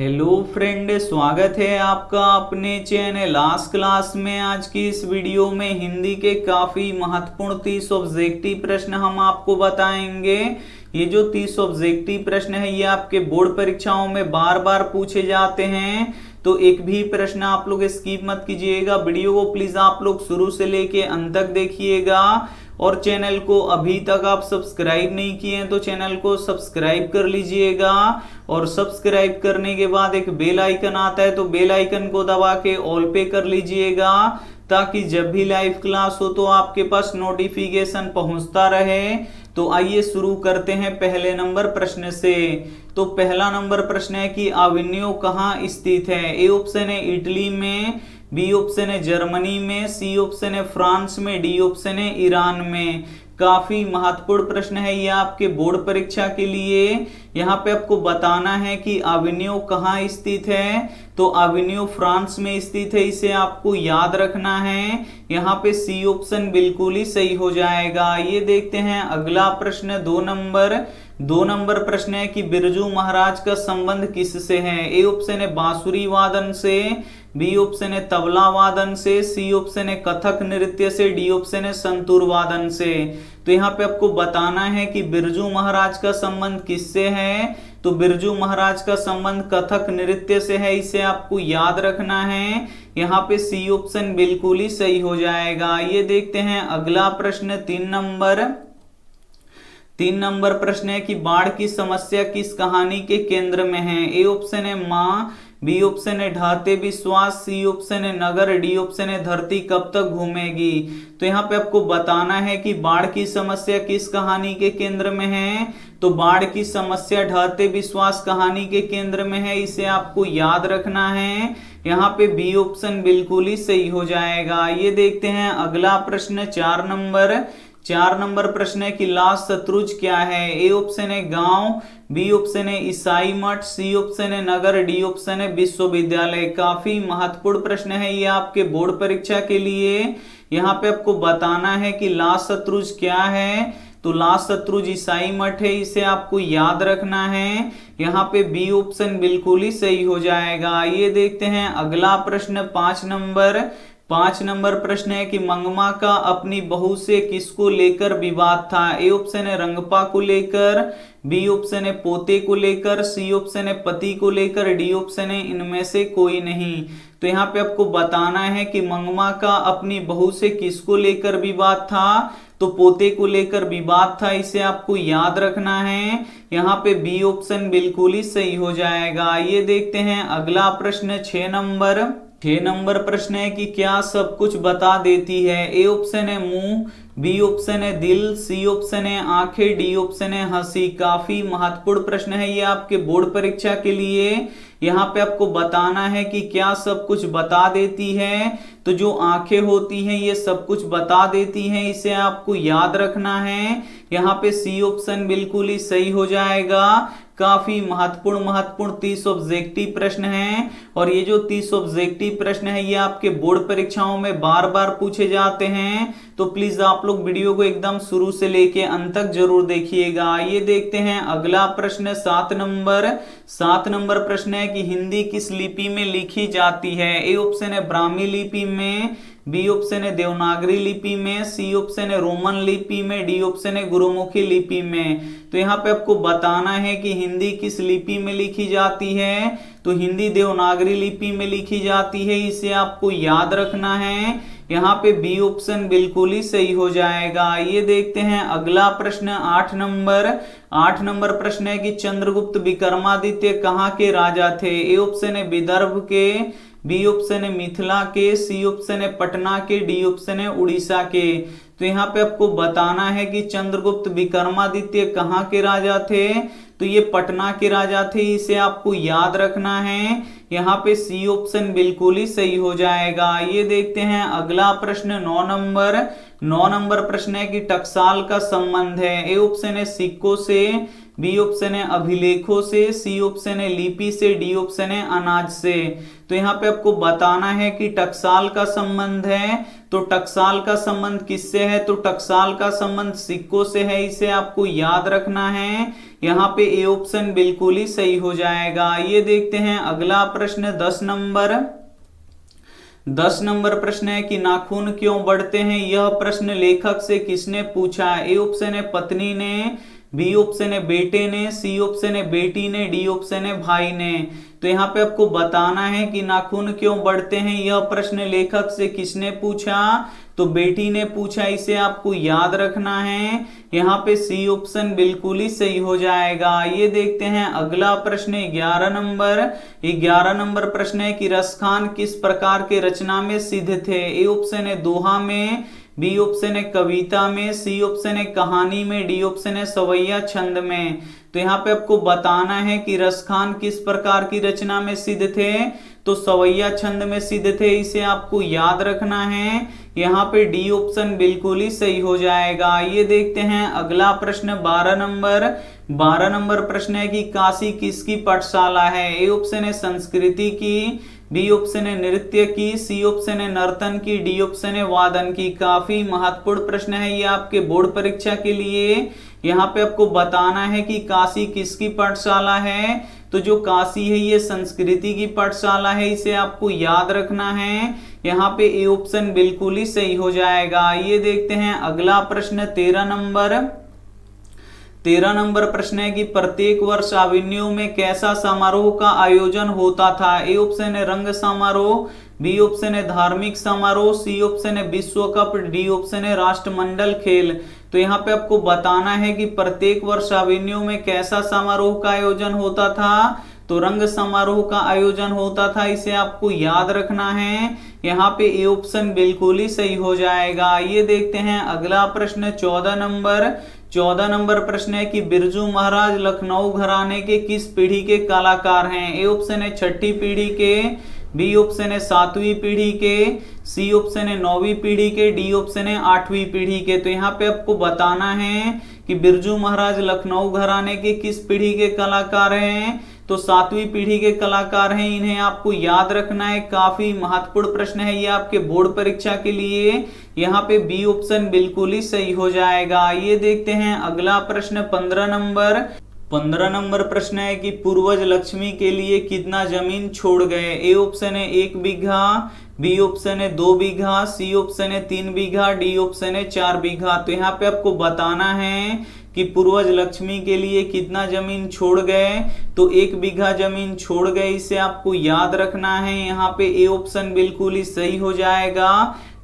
Hello friend, स्वागत है आपका अपने चैनल आज क्लास में। आज की इस वीडियो में हिंदी के काफी महत्वपूर्ण 30 ऑब्जेक्टिव प्रश्न हम आपको बताएंगे। ये जो 30 ऑब्जेक्टिव प्रश्न है ये आपके बोर्ड परीक्षाओं में बार बार पूछे जाते हैं, तो एक भी प्रश्न आप लोग स्किप मत कीजिएगा। वीडियो को प्लीज आप लोग शुरू से लेके अंत तक देखिएगा और चैनल को अभी तक आप सब्सक्राइब नहीं किए हैं तो चैनल को सब्सक्राइब कर लीजिएगा। और सब्सक्राइब करने के बाद एक बेल आइकन आता है तो बेल आइकन को दबा के ऑल पे कर लीजिएगा, ताकि जब भी लाइव क्लास हो तो आपके पास नोटिफिकेशन पहुंचता रहे। तो आइए शुरू करते हैं पहले नंबर प्रश्न से। तो पहला नंबर प्रश्न है कि अविन्यो कहाँ स्थित है। ए ऑप्शन है इटली में, बी ऑप्शन है जर्मनी में, सी ऑप्शन है फ्रांस में, डी ऑप्शन है ईरान में। काफी महत्वपूर्ण प्रश्न है ये आपके बोर्ड परीक्षा के लिए। यहाँ पे आपको बताना है कि अविन्यो कहाँ स्थित है। तो अविन्यो फ्रांस में स्थित है, इसे आपको याद रखना है। यहाँ पे सी ऑप्शन बिल्कुल ही सही हो जाएगा। ये देखते हैं अगला प्रश्न दो नंबर प्रश्न है कि बिरजू महाराज का संबंध किससे है। ए ऑप्शन है बांसुरी वादन से, बी ऑप्शन है तबला वादन से, सी ऑप्शन है कथक नृत्य से, डी ऑप्शन है संतूर वादन से। तो यहाँ पे आपको बताना है कि बिरजू महाराज का संबंध किससे है। तो बिरजू महाराज का संबंध कथक नृत्य से है, इसे आपको याद रखना है। यहाँ पे सी ऑप्शन बिल्कुल ही सही हो जाएगा। ये देखते हैं अगला प्रश्न तीन नंबर प्रश्न है कि बाढ़ की समस्या किस कहानी के केंद्र में है। ए ऑप्शन है माँ, बी ऑप्शन है ढाते विश्वास, सी ऑप्शन है नगर, डी ऑप्शन है धरती कब तक घूमेगी। तो यहाँ पे आपको बताना है कि बाढ़ की समस्या किस कहानी के केंद्र में है। तो बाढ़ की समस्या ढाते विश्वास कहानी के केंद्र में है, इसे आपको याद रखना है। यहाँ पे बी ऑप्शन बिल्कुल ही सही हो जाएगा। ये देखते हैं अगला प्रश्न चार नंबर प्रश्न है कि लाल शत्रुंज क्या है। ए ऑप्शन है गांव, बी ऑप्शन है ईसाई मठ, सी ऑप्शन है नगर, डी ऑप्शन है विश्वविद्यालय। काफी महत्वपूर्ण प्रश्न है ये आपके बोर्ड परीक्षा के लिए। यहाँ पे आपको बताना है कि लाल शत्रुंज क्या है। तो लाल शत्रुंज ईसाई मठ है, इसे आपको याद रखना है। यहाँ पे बी ऑप्शन बिल्कुल ही सही हो जाएगा। ये देखते हैं अगला प्रश्न पांच नंबर प्रश्न है कि मंगमा का अपनी बहू से किसको लेकर विवाद था। ए ऑप्शन है रंगपा को लेकर, बी ऑप्शन है पोते को लेकर, सी ऑप्शन है पति को लेकर, डी ऑप्शन है इनमें से कोई नहीं। तो यहाँ पे आपको बताना है कि मंगमा का अपनी बहू से किसको लेकर विवाद था। तो पोते को लेकर विवाद था, इसे आपको याद रखना है। यहाँ पे बी ऑप्शन बिल्कुल ही सही हो जाएगा। ये देखते हैं अगला प्रश्न 6 नंबर प्रश्न है कि क्या सब कुछ बता देती है। ए ऑप्शन है मुंह, बी ऑप्शन है दिल, सी ऑप्शन है आंखें, डी ऑप्शन है हंसी। काफी महत्वपूर्ण प्रश्न है ये आपके बोर्ड परीक्षा के लिए। यहाँ पे आपको बताना है कि क्या सब कुछ बता देती है। तो जो आंखें होती हैं ये सब कुछ बता देती हैं, इसे आपको याद रखना है। यहाँ पे सी ऑप्शन बिल्कुल ही सही हो जाएगा। काफी महत्वपूर्ण 30 ऑब्जेक्टिव प्रश्न हैं और ये जो 30 ऑब्जेक्टिव प्रश्न है ये आपके बोर्ड परीक्षाओं में बार बार पूछे जाते हैं। तो प्लीज आप लोग वीडियो को एकदम शुरू से लेके अंत तक जरूर देखिएगा। ये देखते हैं अगला प्रश्न 7 नंबर प्रश्न है कि हिंदी किस लिपि में लिखी जाती है। ए ऑप्शन है ब्राह्मी लिपि में, बी ऑप्शन है देवनागरी लिपि में, सी ऑप्शन है रोमन लिपि में, डी ऑप्शन है गुरुमुखी लिपि में। तो यहाँ पे आपको बताना है कि हिंदी किस लिपि में लिखी जाती है। तो हिंदी देवनागरी लिपि में लिखी जाती है, इसे आपको याद रखना है। यहाँ पे बी ऑप्शन बिल्कुल ही सही हो जाएगा। ये देखते हैं अगला प्रश्न 8 नंबर प्रश्न है कि चंद्रगुप्त विक्रमादित्य कहाँ के राजा थे। ए ऑप्शन है विदर्भ के, बी ऑप्शन है मिथिला के, सी ऑप्शन है पटना के, डी ऑप्शन है उड़ीसा के। तो यहाँ पे आपको बताना है कि चंद्रगुप्त विक्रमादित्य कहाँ के राजा थे। तो ये पटना के राजा थे, इसे आपको याद रखना है। यहाँ पे सी ऑप्शन बिल्कुल ही सही हो जाएगा। ये देखते हैं अगला प्रश्न 9 नंबर प्रश्न है कि टकसाल का संबंध है। ए ऑप्शन है सिक्कों से, बी ऑप्शन है अभिलेखों से, सी ऑप्शन है लिपि से, डी ऑप्शन है अनाज से। तो यहाँ पे आपको बताना है कि टकसाल का संबंध है। तो टकसाल का संबंध किससे है। तो टकसाल का संबंध सिक्कों से है, इसे आपको याद रखना है। यहाँ पे ए ऑप्शन बिल्कुल ही सही हो जाएगा। ये देखते हैं अगला प्रश्न 10 नंबर प्रश्न है कि नाखून क्यों बढ़ते हैं। यह प्रश्न लेखक से किसने पूछा। ए ऑप्शन है पत्नी ने, बी ऑप्शन है बेटे ने, सी ऑप्शन है बेटी ने, डी ऑप्शन है भाई ने। तो यहाँ पे आपको बताना है कि नाखून क्यों बढ़ते हैं। यह प्रश्न लेखक से किसने पूछा, तो बेटी ने पूछा, इसे आपको याद रखना है। यहाँ पे सी ऑप्शन बिल्कुल ही सही हो जाएगा। ये देखते हैं अगला प्रश्न 11 नंबर प्रश्न है कि रसखान किस प्रकार के रचना में सिद्ध थे। ए ऑप्शन है दोहा में, बी ऑप्शन है कविता में, सी ऑप्शन है कहानी में, डी ऑप्शन है सवैया छंद में। तो यहाँ पे आपको बताना है कि रसखान किस प्रकार की रचना में सिद्ध थे, तो सवैया छंद में सिद्ध थे, इसे आपको याद रखना है। यहाँ पे डी ऑप्शन बिल्कुल ही सही हो जाएगा। ये देखते हैं अगला प्रश्न 12 नंबर प्रश्न है कि काशी किसकी पाठशाला है। ए ऑप्शन है संस्कृति की, बी ऑप्शन है नृत्य की, सी ऑप्शन है नर्तन की, डी ऑप्शन है वादन की। काफी महत्वपूर्ण प्रश्न है ये आपके बोर्ड परीक्षा के लिए। यहाँ पे आपको बताना है कि काशी किसकी पाठशाला है, तो जो काशी है ये संस्कृति की पाठशाला है, इसे आपको याद रखना है। यहाँ पे ए ऑप्शन बिल्कुल ही सही हो जाएगा। ये देखते हैं अगला प्रश्न 13 नंबर प्रश्न है कि प्रत्येक वर्ष अभिमन्यु में कैसा समारोह का आयोजन होता था। ए ऑप्शन है रंग समारोह, बी ऑप्शन है धार्मिक समारोह, सी ऑप्शन है विश्व कप, डी ऑप्शन है राष्ट्रमंडल खेल। तो यहाँ पे आपको बताना है कि प्रत्येक वर्ष अभिमन्यु में कैसा समारोह का आयोजन होता था, तो रंग समारोह का आयोजन होता था, इसे आपको याद रखना है। यहाँ पे ए ऑप्शन बिल्कुल ही सही हो जाएगा। ये देखते हैं अगला प्रश्न 14 नंबर प्रश्न है कि बिरजू महाराज लखनऊ घराने के किस पीढ़ी के कलाकार हैं। ए ऑप्शन है छठी पीढ़ी के, बी ऑप्शन है 7वीं पीढ़ी के, सी ऑप्शन है 9वीं पीढ़ी के, डी ऑप्शन है 8वीं पीढ़ी के। तो यहाँ पे आपको बताना है कि बिरजू महाराज लखनऊ घराने के किस पीढ़ी के कलाकार हैं, तो 7वीं पीढ़ी के कलाकार हैं, इन्हें आपको याद रखना है। काफी महत्वपूर्ण प्रश्न है ये आपके बोर्ड परीक्षा के लिए। यहाँ पे बी ऑप्शन बिल्कुल ही सही हो जाएगा। ये देखते हैं अगला प्रश्न 15 नंबर प्रश्न है कि पूर्वज लक्ष्मी के लिए कितना जमीन छोड़ गए। ए ऑप्शन है 1 बीघा, बी ऑप्शन है 2 बीघा, सी ऑप्शन है 3 बीघा, डी ऑप्शन है 4 बीघा। तो यहाँ पे आपको बताना है कि पूर्वज लक्ष्मी के लिए कितना जमीन छोड़ गए, तो 1 बीघा जमीन छोड़ गए, इसे आपको याद रखना है। यहाँ पे ए ऑप्शन बिल्कुल ही सही हो जाएगा।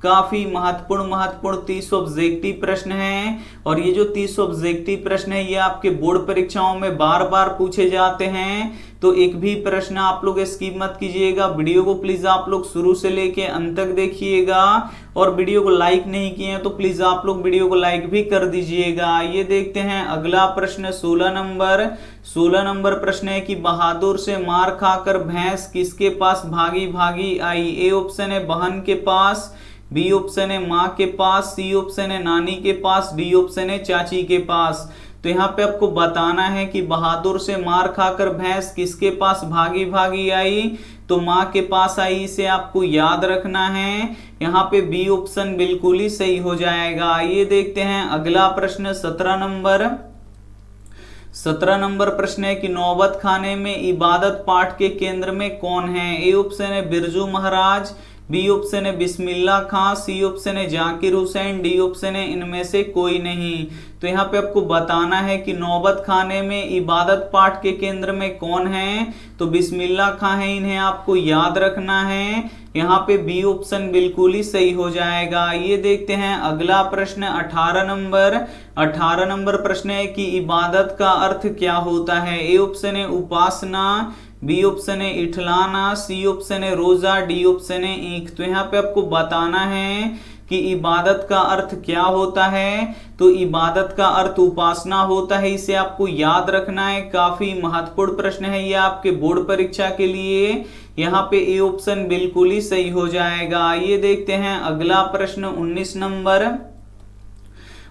काफी महत्वपूर्ण 30 ऑब्जेक्टिव प्रश्न हैं, और ये जो 30 ऑब्जेक्टिव प्रश्न है ये आपके बोर्ड परीक्षाओं में बार बार पूछे जाते हैं, तो एक भी प्रश्न आप लोग स्किप मत कीजिएगा। वीडियो को प्लीज आप लोग शुरू से लेके अंत तक देखिएगा, और वीडियो को लाइक नहीं किए हैं तो प्लीज आप लोग वीडियो को लाइक भी कर दीजिएगा। ये देखते हैं अगला प्रश्न 16 नंबर प्रश्न है कि बहादुर से मार खाकर भैंस किसके पास भागी भागी आई। ए ऑप्शन है बहन के पास, बी ऑप्शन है माँ के पास, सी ऑप्शन है नानी के पास, डी ऑप्शन है चाची के पास। तो यहाँ पे आपको बताना है कि बहादुर से मार खाकर भैंस किसके पास भागी भागी आई, तो माँ के पास आई, इसे आपको याद रखना है। यहाँ पे बी ऑप्शन बिल्कुल ही सही हो जाएगा। ये देखते हैं अगला प्रश्न 17 नंबर प्रश्न है कि नौबत खाने में इबादत पाठ के केंद्र में कौन है। ए ऑप्शन है बिरजू महाराज, बी ऑप्शन है बिस्मिल्लाह खां, सी ऑप्शन है जाकिर हुसैन, डी ऑप्शन है इनमें से कोई नहीं। तो यहाँ पे आपको बताना है कि नौबत खाने में इबादत पाठ के केंद्र में कौन है, तो बिस्मिल्लाह खां है, इन्हें आपको याद रखना है। यहाँ पे बी ऑप्शन बिल्कुल ही सही हो जाएगा। ये देखते हैं अगला प्रश्न 18 नंबर प्रश्न है कि इबादत का अर्थ क्या होता है। ए ऑप्शन है उपासना, बी ऑप्शन है इठलाना, सी ऑप्शन है रोजा, डी ऑप्शन है ईख। तो यहाँ पे आपको बताना है कि इबादत का अर्थ क्या होता है, तो इबादत का अर्थ उपासना होता है, इसे आपको याद रखना है। काफी महत्वपूर्ण प्रश्न है ये आपके बोर्ड परीक्षा के लिए। यहाँ पे ए ऑप्शन बिल्कुल ही सही हो जाएगा। ये देखते हैं अगला प्रश्न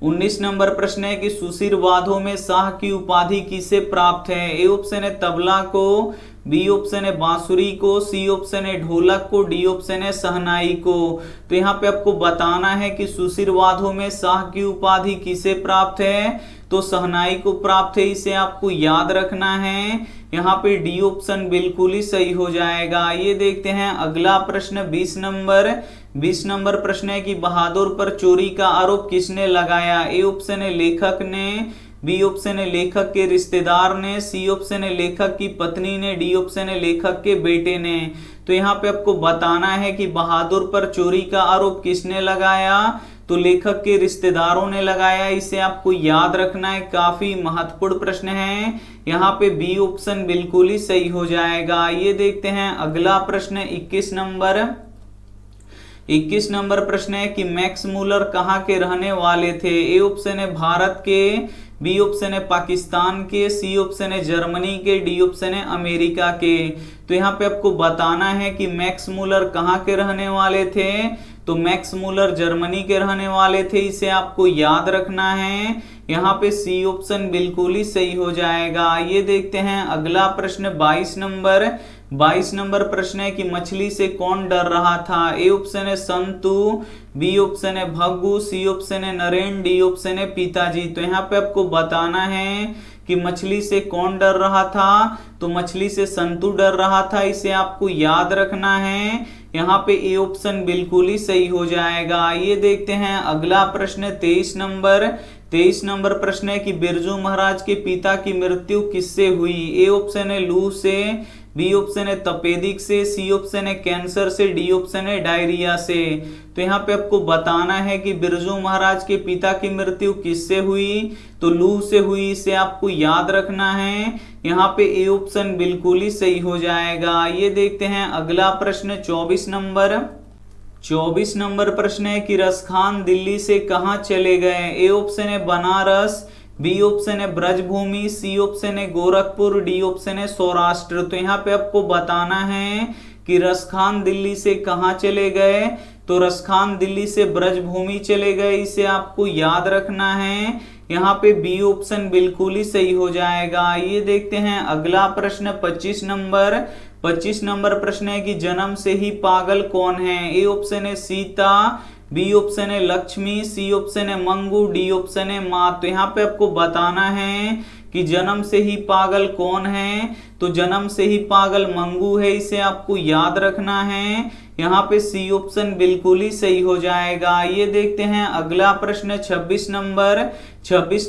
19 नंबर प्रश्न है कि सुशिर वादों में शाह की उपाधि किसे प्राप्त है। ए ऑप्शन है तबला को, बी ऑप्शन है बांसुरी को, सी ऑप्शन है ढोलक को, डी ऑप्शन है शहनाई को। तो यहाँ पे आपको बताना है कि सुशिर वादों में शाह की उपाधि किसे प्राप्त है, तो शहनाई को प्राप्त है, इसे आपको याद रखना है। यहाँ पे डी ऑप्शन बिल्कुल ही सही हो जाएगा। ये देखते हैं अगला प्रश्न 20 नंबर प्रश्न है कि बहादुर पर चोरी का आरोप किसने लगाया? ए ऑप्शन है लेखक ने, बी ऑप्शन है लेखक के रिश्तेदार ने, सी ऑप्शन है लेखक की पत्नी ने, डी ऑप्शन है लेखक के बेटे ने। तो यहाँ पे आपको बताना है कि बहादुर पर चोरी का आरोप किसने लगाया? तो लेखक के रिश्तेदारों ने लगाया, इसे आपको याद रखना है, काफी महत्वपूर्ण प्रश्न है। यहाँ पे बी ऑप्शन बिल्कुल ही सही हो जाएगा। ये देखते हैं अगला प्रश्न 21 नंबर प्रश्न है कि मैक्स मूलर कहाँ के रहने वाले थे? ए ऑप्शन है भारत के, बी ऑप्शन है पाकिस्तान के, सी ऑप्शन है जर्मनी के, डी ऑप्शन है अमेरिका के। तो यहाँ पे आपको बताना है कि मैक्स मूलर कहाँ के रहने वाले थे? तो मैक्स मूलर जर्मनी के रहने वाले थे, इसे आपको याद रखना है। यहाँ पे सी ऑप्शन बिल्कुल ही सही हो जाएगा। ये देखते हैं अगला प्रश्न 22 नंबर प्रश्न है कि मछली से कौन डर रहा था? ए ऑप्शन है संतु, बी ऑप्शन है भग्गू, सी ऑप्शन है नरेन, डी ऑप्शन है पिताजी। तो यहाँ पे आपको बताना है कि मछली से कौन डर रहा था? तो मछली से संतु डर रहा था, इसे आपको याद रखना है। यहाँ पे ए ऑप्शन बिल्कुल ही सही हो जाएगा। ये देखते हैं अगला प्रश्न 23 नंबर प्रश्न है कि बिरजू महाराज के पिता की मृत्यु किससे हुई? ए ऑप्शन है लू से, बी ऑप्शन है तपेदिक से, सी ऑप्शन है कैंसर से, डी ऑप्शन है डायरिया से। तो यहाँ पे आपको बताना है कि बिरजू महाराज के पिता की मृत्यु किससे हुई? तो लू से हुई, इसे आपको याद रखना है। यहाँ पे ए ऑप्शन बिल्कुल ही सही हो जाएगा। ये देखते हैं अगला प्रश्न 24 नंबर प्रश्न है कि रसखान दिल्ली से कहाँ चले गए? ए ऑप्शन है बनारस, बी ऑप्शन है ब्रजभूमि, सी ऑप्शन है गोरखपुर, डी ऑप्शन है सौराष्ट्र। तो यहाँ पे आपको बताना है कि रसखान दिल्ली से कहाँ चले गए? तो रसखान दिल्ली से ब्रजभूमि चले गए, इसे आपको याद रखना है। यहाँ पे बी ऑप्शन बिल्कुल ही सही हो जाएगा। ये देखते हैं अगला प्रश्न 25 नंबर प्रश्न है कि जन्म से ही पागल कौन है? ए ऑप्शन है सीता, बी ऑप्शन है लक्ष्मी, सी ऑप्शन है मंगू, डी ऑप्शन है माँ। तो यहाँ पे आपको बताना है कि जन्म से ही पागल कौन है? तो जन्म से ही पागल मंगू है, इसे आपको याद रखना है। यहाँ पे सी ऑप्शन बिल्कुल ही सही हो जाएगा। ये देखते हैं अगला प्रश्न 26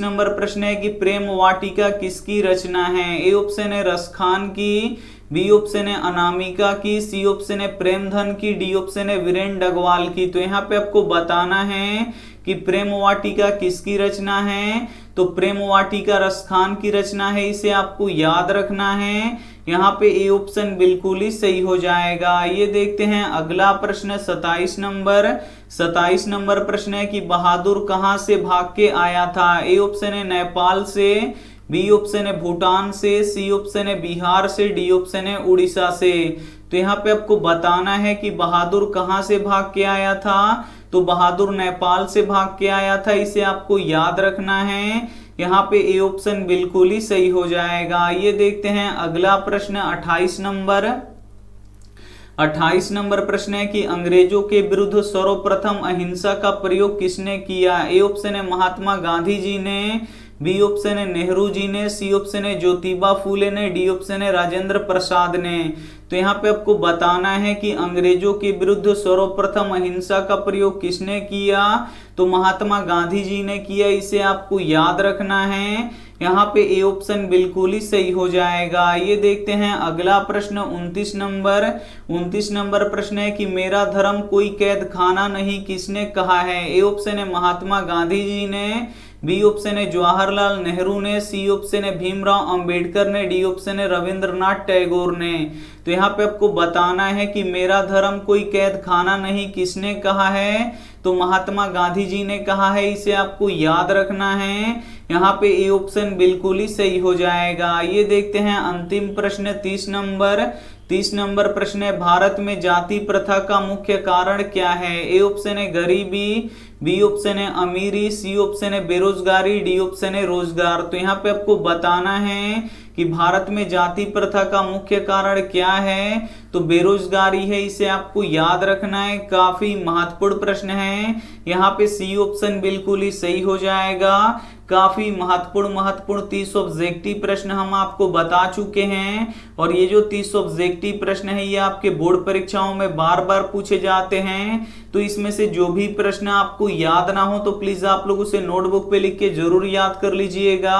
नंबर प्रश्न है कि प्रेम वाटिका किसकी रचना है? ए ऑप्शन है रसखान की, बी ऑप्शन है अनामिका की, सी ऑप्शन है प्रेमधन की, डी ऑप्शन है वीरेंद्र डगवाल की। तो यहाँ पे आपको बताना है कि प्रेम वाटिका किसकी रचना है? तो प्रेम वाटिका रसखान की रचना है, इसे आपको याद रखना है। यहाँ पे ए ऑप्शन बिल्कुल ही सही हो जाएगा। ये देखते हैं अगला प्रश्न 27 नंबर प्रश्न है कि बहादुर कहाँ से भाग के आया था? ए ऑप्शन है नेपाल से, बी ऑप्शन है भूटान से, सी ऑप्शन है बिहार से, डी ऑप्शन है उड़ीसा से। तो यहाँ पे आपको बताना है कि बहादुर कहाँ से भाग के आया था? तो बहादुर नेपाल से भाग के आया था, इसे आपको याद रखना है। यहाँ पे ए ऑप्शन बिल्कुल ही सही हो जाएगा। ये देखते हैं अगला प्रश्न 28 नंबर प्रश्न है कि अंग्रेजों के विरुद्ध सर्वप्रथम अहिंसा का प्रयोग किसने किया? ए ऑप्शन है महात्मा गांधी जी ने, बी ऑप्शन है नेहरू जी ने, सी ऑप्शन है ज्योतिबा फूले ने, डी ऑप्शन है राजेंद्र प्रसाद ने। तो यहाँ पे आपको बताना है कि अंग्रेजों के विरुद्ध सर्वप्रथम अहिंसा का प्रयोग किसने किया? तो महात्मा गांधी जी ने किया, इसे आपको याद रखना है। यहाँ पे ए ऑप्शन बिल्कुल ही सही हो जाएगा। ये देखते हैं अगला प्रश्न 29 नंबर प्रश्न है कि मेरा धर्म कोई कैद खाना नहीं किसने कहा है? ए ऑप्शन है महात्मा गांधी जी ने, बी ऑप्शन है जवाहरलाल नेहरू ने, सी ऑप्शन है भीमराव अंबेडकर ने, डी ऑप्शन है रविंद्रनाथ टैगोर ने। तो यहाँ पे आपको बताना है कि मेरा धर्म कोई कैद खाना नहीं किसने कहा है? तो महात्मा गांधी जी ने कहा है, इसे आपको याद रखना है। यहाँ पे ए ऑप्शन बिल्कुल ही सही हो जाएगा। ये देखते हैं अंतिम प्रश्न 30 नंबर प्रश्न है भारत में जाति प्रथा का मुख्य कारण क्या है? ए ऑप्शन है गरीबी, बी ऑप्शन है अमीरी, सी ऑप्शन है बेरोजगारी, डी ऑप्शन है रोजगार। तो यहाँ पे आपको बताना है कि भारत में जाति प्रथा का मुख्य कारण क्या है, तो बेरोजगारी है। इसे आपको याद रखना है, काफी महत्वपूर्ण प्रश्न है। यहाँ पे सी ऑप्शन बिल्कुल ही सही हो जाएगा। काफी महत्वपूर्ण 30 ऑब्जेक्टिव प्रश्न हम आपको बता चुके हैं, और ये जो 30 ऑब्जेक्टिव प्रश्न है ये आपके बोर्ड परीक्षाओं में बार बार पूछे जाते हैं। तो इसमें से जो भी प्रश्न आपको याद ना हो तो प्लीज आप लोग उसे नोटबुक पे लिख के जरूर याद कर लीजिएगा।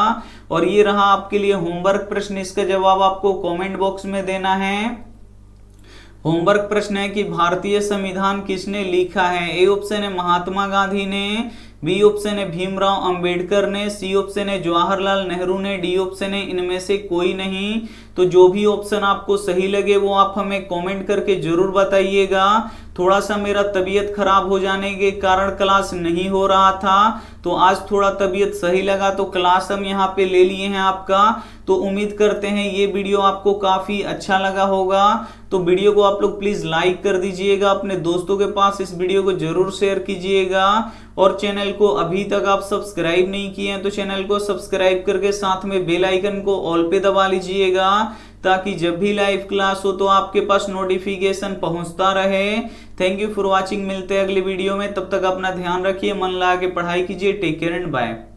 और ये रहा आपके लिए होमवर्क प्रश्न, इसका जवाब आपको कमेंट बॉक्स में देना है। होमवर्क प्रश्न है कि भारतीय संविधान किसने लिखा है। ए ऑप्शन है महात्मा गांधी ने, बी ऑप्शन है भीमराव अंबेडकर ने, सी ऑप्शन है जवाहरलाल नेहरू ने, डी ऑप्शन है इनमें से कोई नहीं। तो जो भी ऑप्शन आपको सही लगे वो आप हमें कमेंट करके जरूर बताइएगा। थोड़ा सा मेरा तबीयत खराब हो जाने के कारण क्लास नहीं हो रहा था, तो आज थोड़ा तबीयत सही लगा तो क्लास हम यहाँ पे ले लिए हैं आपका। तो उम्मीद करते हैं ये वीडियो आपको काफी अच्छा लगा होगा। तो वीडियो को आप लोग प्लीज लाइक कर दीजिएगा, अपने दोस्तों के पास इस वीडियो को जरूर शेयर कीजिएगा। और चैनल को अभी तक आप सब्सक्राइब नहीं किए हैं तो चैनल को सब्सक्राइब करके साथ में बेल आइकन को ऑल पे दबा लीजिएगा, ताकि जब भी लाइव क्लास हो तो आपके पास नोटिफिकेशन पहुंचता रहे। Thank you for watching. मिलते हैं अगली वीडियो में, तब तक अपना ध्यान रखिए, मन लगा के पढ़ाई कीजिए। Take care and bye.